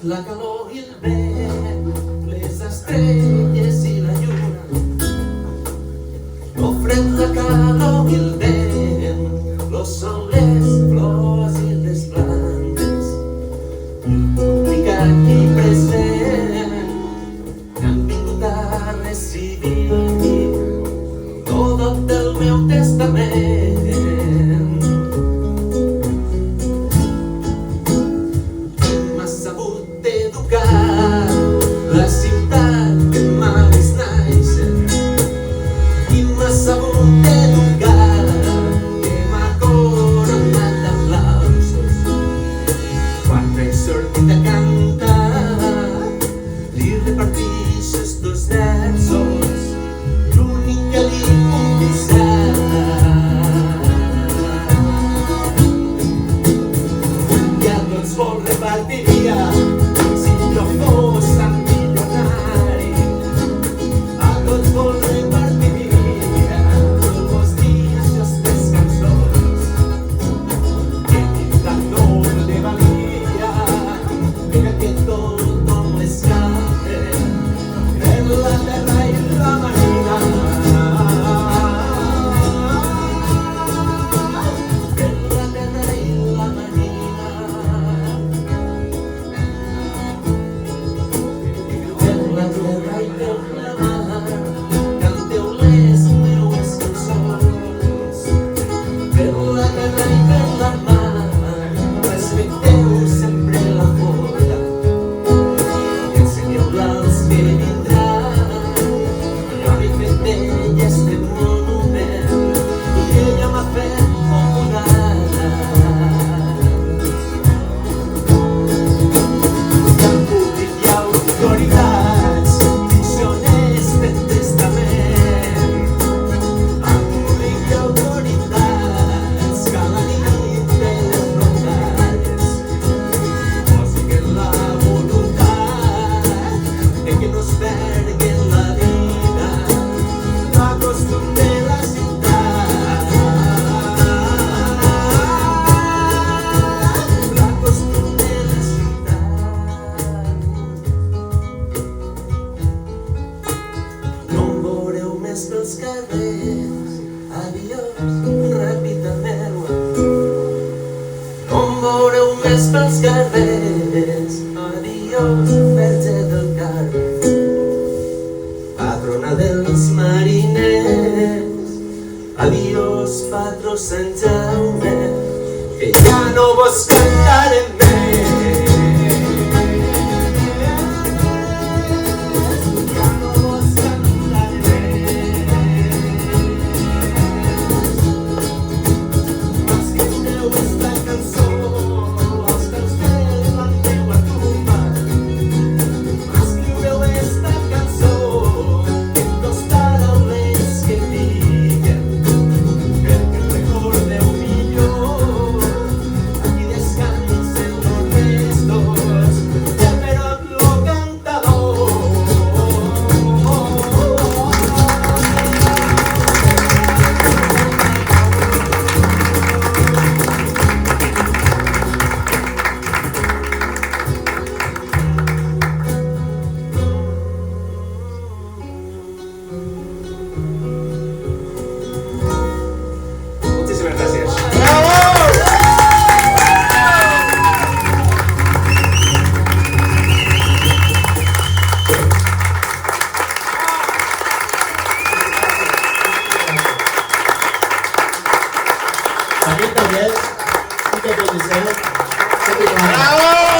la calor i el vent, les estrelles i la lluna. Lo fred, la calor i el vent, los sol, les flors i les plantes. Publicat i present, que han vingut a recibir tot del meu testament. La ciutat que m'ha vist néixer i m'ha sabut educar, que m'ha coronat d'aplausos. Quan he sortit a cantar, li reparteixo estos versos, l'únic que li puc deixar. I a tots vol repartiria, no fos tan milionari, a tots vol repartiria els discos, les cançons que tant no li valia, perquè tothom les canta per la terra i la marina, per la terra i la marina. Canteu les meues cançons per la terra i per la mar, respecteu sempre la boda i ensenyeu-la als que vindran. Jo li he fet d'ella este monument i ella m'ha fet popular. En públic hi ha autoritats, pels carrers, adiós, ràpidament. No em veureu més pels carrers, adiós, Verge del Carme, patrona dels mariners, adiós, patró Sant Jaume, que ja no vos cantarem més. Aquí también, sí que puede ser. ¡Bravo!